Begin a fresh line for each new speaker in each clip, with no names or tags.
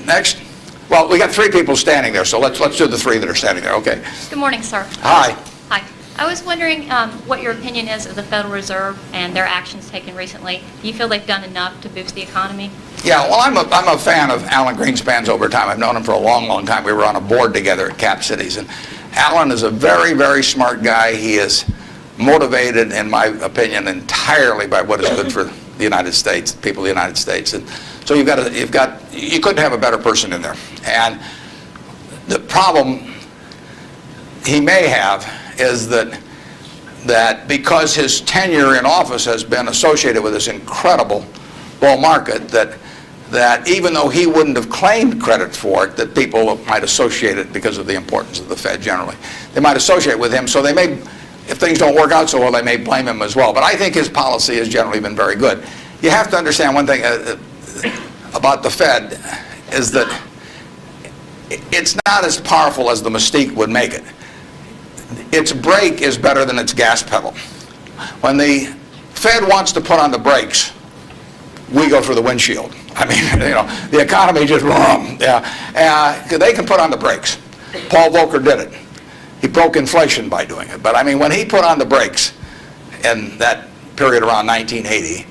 Next. Well, we got three people standing there, so let's do the three that are standing there. Okay.
Good morning, sir.
Hi.
Hi. I was wondering what your opinion is of the Federal Reserve and their actions taken recently. Do you feel they've done enough to boost the economy?
Yeah, well, I'm a fan of Alan Greenspan's over time. I've known him for a long, long time. We were on a board together at Cap Cities, and Alan is a very, very smart guy. He is motivated, in my opinion, entirely by what is good for the United States, the people of the United States. And so you couldn't have a better person in there. And the problem he may have is that because his tenure in office has been associated with this incredible bull market, that even though he wouldn't have claimed credit for it, that people might associate it because of the importance of the Fed generally. They might associate with him, so they may, if things don't work out so well, they may blame him as well. But I think his policy has generally been very good. You have to understand one thing about the Fed is that it's not as powerful as the mystique would make it. Its brake is better than its gas pedal. When the Fed wants to put on the brakes, we go for the windshield. I mean, the economy just, they can put on the brakes. Paul Volcker did it. He broke inflation by doing it. But I mean, when he put on the brakes in that period around 1980,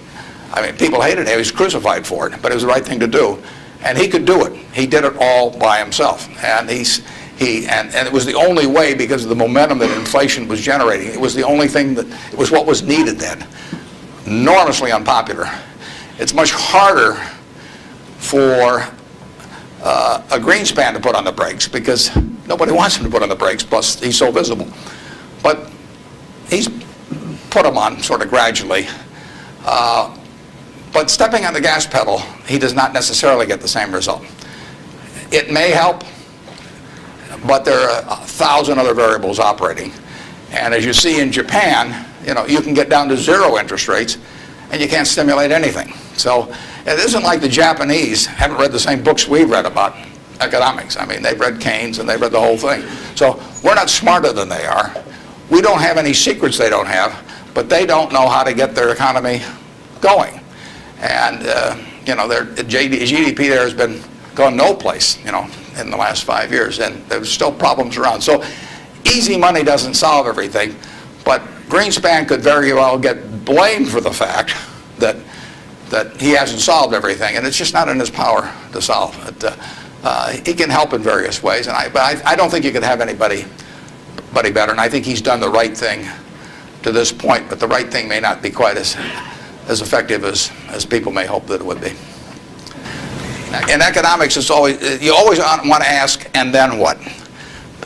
I mean, people hated him. He was crucified for it, but it was the right thing to do. And he could do it. He did it all by himself. And and it was the only way, because of the momentum that inflation was generating. It was the only thing it was what was needed then. Enormously unpopular. It's much harder for a Greenspan to put on the brakes because nobody wants him to put on the brakes, plus he's so visible. But he's put them on sort of gradually. But stepping on the gas pedal, he does not necessarily get the same result. It may help, but there are 1,000 other variables operating. And as you see in Japan, you can get down to zero interest rates and you can't stimulate anything. So it isn't like the Japanese haven't read the same books we've read about economics. I mean, they've read Keynes and they've read the whole thing. So we're not smarter than they are. We don't have any secrets they don't have, but they don't know how to get their economy going. And, their GDP there has been gone no place, in the last 5 years, and there's still problems around. So easy money doesn't solve everything, but Greenspan could very well get blamed for the fact that he hasn't solved everything, and it's just not in his power to solve it. He can help in various ways, but I don't think you could have anybody better, and I think he's done the right thing to this point, but the right thing may not be quite as effective as people may hope that it would be. In economics, you always want to ask, and then what?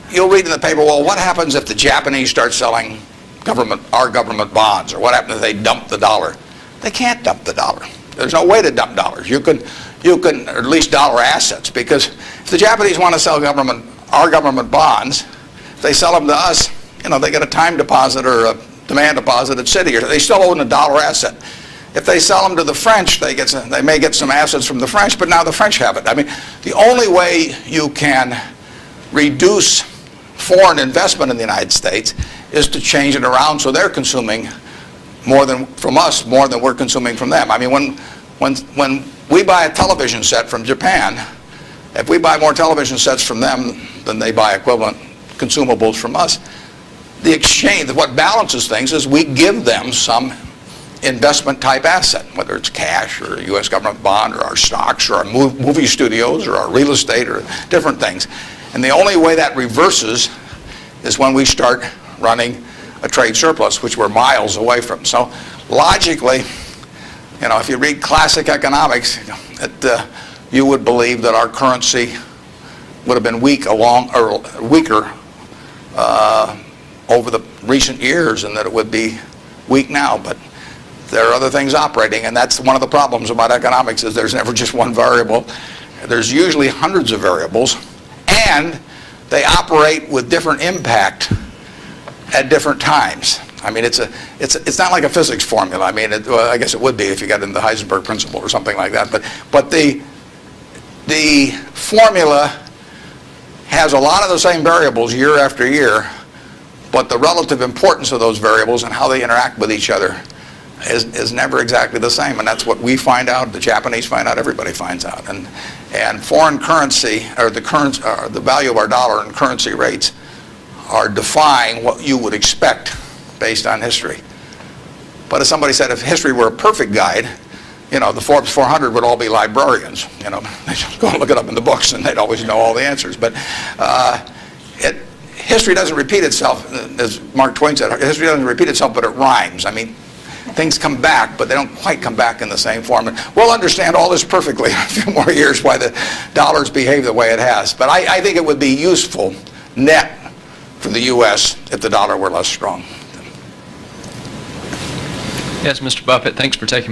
You'll read in the paper, well, what happens if the Japanese start selling our government bonds, or what happens if they dump the dollar? They can't dump the dollar. There's no way to dump dollars. You can, or at least dollar assets, because if the Japanese want to sell our government bonds, if they sell them to us, they get a time deposit or a demand deposit at Citi, or they still own a dollar asset. If they sell them to the French, they may get some assets from the French, but now the French have it. I mean, the only way you can reduce foreign investment in the United States is to change it around so they're consuming more than we're consuming from them. I mean, when we buy a television set from Japan, if we buy more television sets from them than they buy equivalent consumables from us, the exchange, what balances things is we give them some investment type asset, whether it's cash or a U.S. government bond or our stocks or our movie studios or our real estate or different things. And the only way that reverses is when we start running a trade surplus, which we're miles away from. So logically, if you read classic economics, you would believe that our currency would have been weaker over the recent years, and that it would be weak now. But there are other things operating, and that's one of the problems about economics, is there's never just one variable. There's usually hundreds of variables, and they operate with different impact at different times. I mean, it's not like a physics formula. I mean, well, I guess it would be if you got into the Heisenberg principle or something like that. But the formula has a lot of the same variables year after year, but the relative importance of those variables and how they interact with each other is never exactly the same, and that's what we find out, the Japanese find out, everybody finds out. And foreign currency, or the value of our dollar and currency rates are defying what you would expect based on history. But as somebody said, if history were a perfect guide, the Forbes 400 would all be librarians. They just go and look it up in the books, and they'd always know all the answers. But history doesn't repeat itself, as Mark Twain said. History doesn't repeat itself, but it rhymes. I mean, things come back, but they don't quite come back in the same form. And we'll understand all this perfectly in a few more years, why the dollar's behaved the way it has. But I think it would be useful net for the U.S. if the dollar were less strong.
Yes, Mr. Buffett, thanks for taking